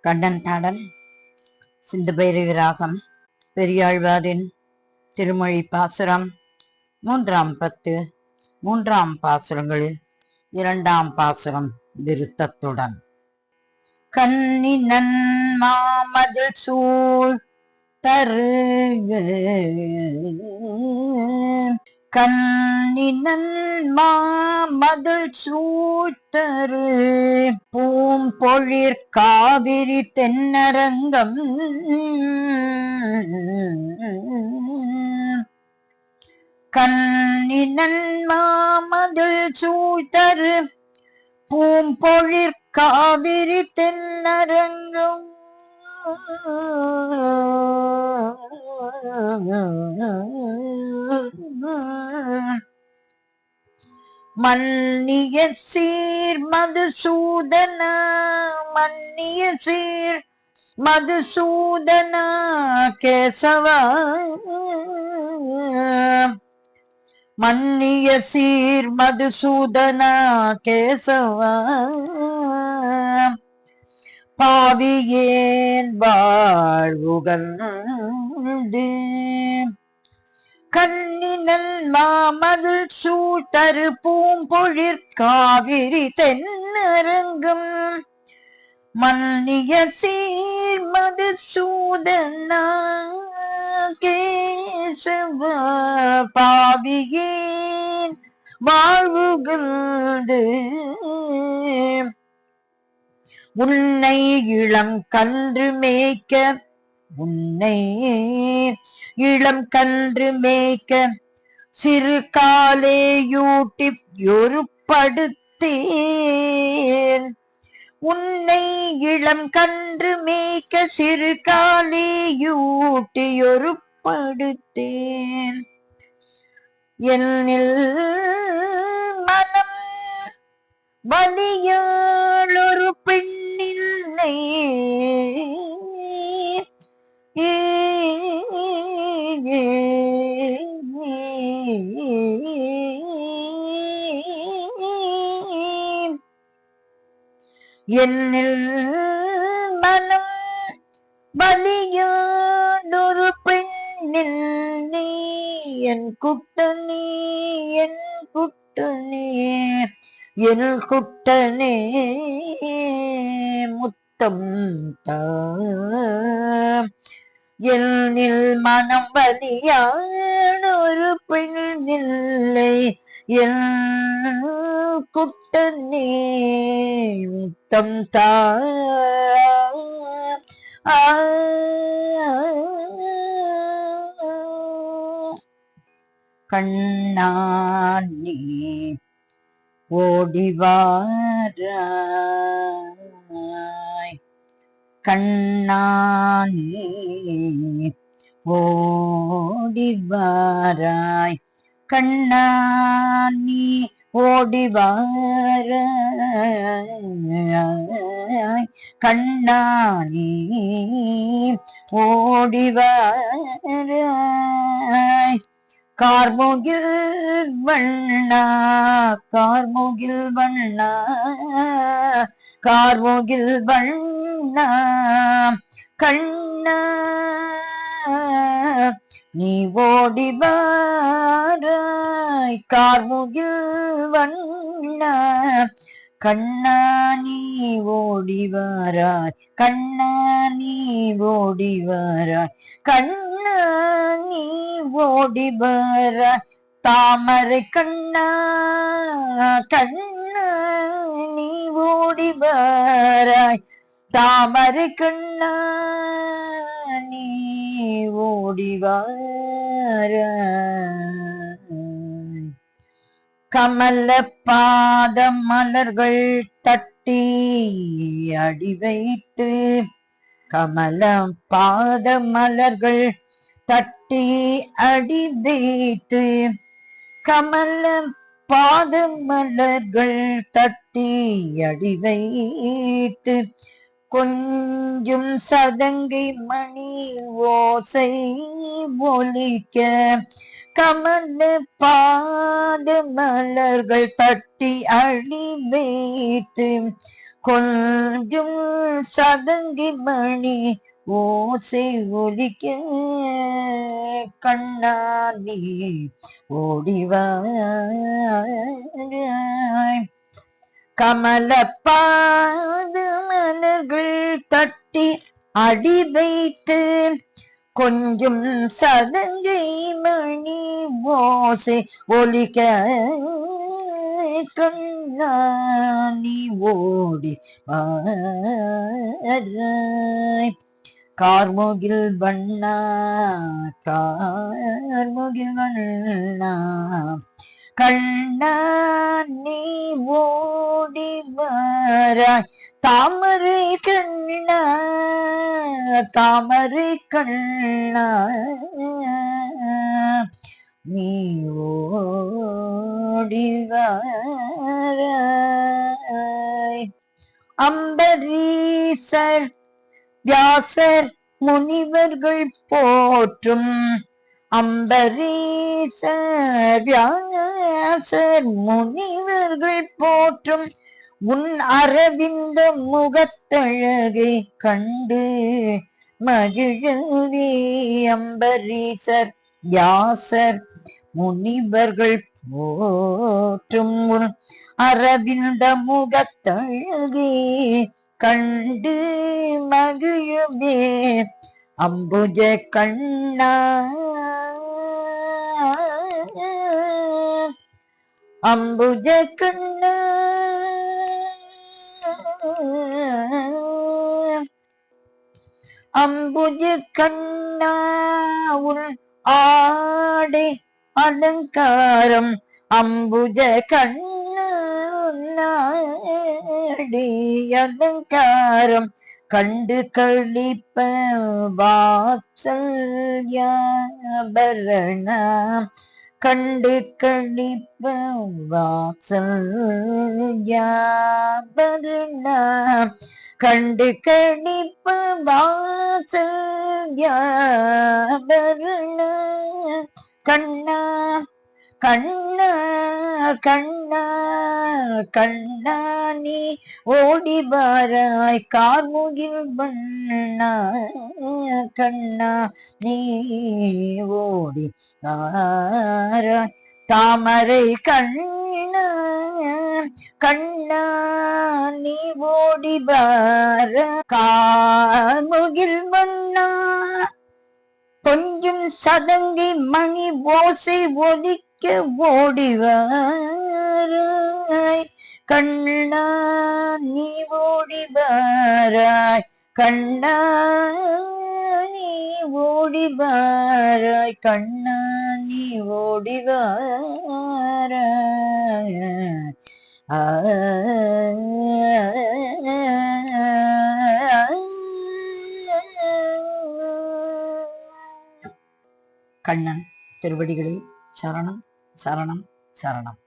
கண்ணன் பாடல் சிந்துபைரவி ராகம் பெரியாழ்வாரின் திருமொழி பாசுரம் 3ஆம் பத்து 3ஆம் பாசுரங்களில் 2ஆம் பாசுரம் விருத்தத்துடன். கண்ணினன் மாமதில் சூழ் தரு கண்ணினன் மாமதில் சூழ்த்தரு பூம்பொழிற் காவிரி தென்னரங்கம் கண்ணினன் மாமதில் சூழ்த்தரு பூம்பொழிற் காவிரி தென்னரங்கம் மன்னிய சீர் மதுசூதன மன்னிய சீர் மதுசூதன கேசவ மன்னிய சீர் மதுசூதன கேசவ பாவியேன் வாழ்வுகந்து கண்ணினல் மாமதில் சூழ்த்தரு பூம்பொழிற் காவிரி தென்னரங்கம் மன்னிய சீர் மதுசூதன கேசவ பாவியேன் வாழ்வுகந்து உன்னை இளம் கன்று மேய்க்க உன்னை இளம் கன்று மேய்க்க சிறு காலேயூட்டி ஒருப்படுத்தேன் உன்னை இளம் கன்று மேய்க்க சிறு காலேயூட்டி ஒருப்படுத்தேன் என்னில் மனம் வலியாளொரு பெண்ணில்லை என்னில் மனம் வலியாளொரு பெண்ணில் நீ என் குட்டனே என் குட்டனே என் குட்டனே முத்தம் என்னில் மனம் வலியானொரு பெண்ணில்லை என் குட்டனே முத்தம் கண்ணானி ஓடிவாராய் கண்ணானி ஓடிவாராய் கண்ணானி ஓடிவாராய் கண்ணானி ஓடிவாராய் கார்முகில் வண்ணா கார்முகில் வண்ணா கார்முகில் வண்ணா கண்ணா நீ ஓடிவாராய் கார்முகில் வண்ணா கண்ணா நீ ஓடிவாராய் கண்ணா நீ ஓடிவாராய் கண்ணா நீ ஓடிவாராய் தாமரை கண்ணா கண்ணா நீ ஓடிவாராய் தாமரை கண்ணா நீ ஓடிவாராய் கமல பாத மலர்கள் தட்டி அடி வைத்து கமல பாத மலர்கள் தட்டி அடி வைத்து கமல பாத மலர்கள் தட்டி அடி வைத்து கொஞ்சம் சதங்கை மணி ஓசை ஒலிக்க கமல பாத மலர்கள் தட்டி அடி வைத்து கொஞ்சம் சதங்கி மணி ஓசை ஒலிக்க கண்ணாடி ஓடிவாய். கமலப்பாத மலர்கள் தட்டி அடி வைத்து கொஞ்சம் சதங்கை மணி ஓசை ஒலிக்க கண்ணாடி ஓடி வாராய். கார்முகில் வண்ணா கார்முகில் வண்ணா கண்ணா நீ ஓடி வாராய். தாமரை கண்ணா தாமரை கண்ணா நீ ஓடி வாராய். அம்பரீசர் வியாசர் முனிவர்கள் போற்றும் அம்பரீசர் வியாசர் முனிவர்கள் போற்றும் உன் அரவிந்த முகத்தழகை கண்டு மகிழவே. அம்பரீசர் வியாசர் முனிவர்கள் போற்றும் உன் அரவிந்த முகத்தழகை கண்டு மகிழவே. அம்புஜ கண்ணா அம்புஜ கண்ணா அம்புஜ கண்ணா உன் ஆடை அலங்காரம் அம்புஜ கண்ணா ஆடை அலங்காரம் கண்டு களிப்ப வாத்சல்யாபரணம் கண்டு களிப்ப வாத்சல்யாபரணம் கண்டு களிப்ப வாத்சல்யாபரணம். கண்ணா கண்ணா கண்ணா கண்ணா நீ ஓடி வாராய். கார்முகில் வண்ணா கண்ணா நீ ஓடி வாராய். தாமரை கண்ணா கண்ணா நீ ஓடி வாராய். கார்முகில் வண்ணா கொஞ்சம் சதங்கி மணி ஓசை ஒலிக்க ஓடிவாராய். கண்ணா நீ ஓடிவாராய். கண்ணா நீ ஓடிவாராய். கண்ணா நீ ஓடிவாராய். கண்ணன் திருவடிகளில் சரணம் சரணம் சரணம்.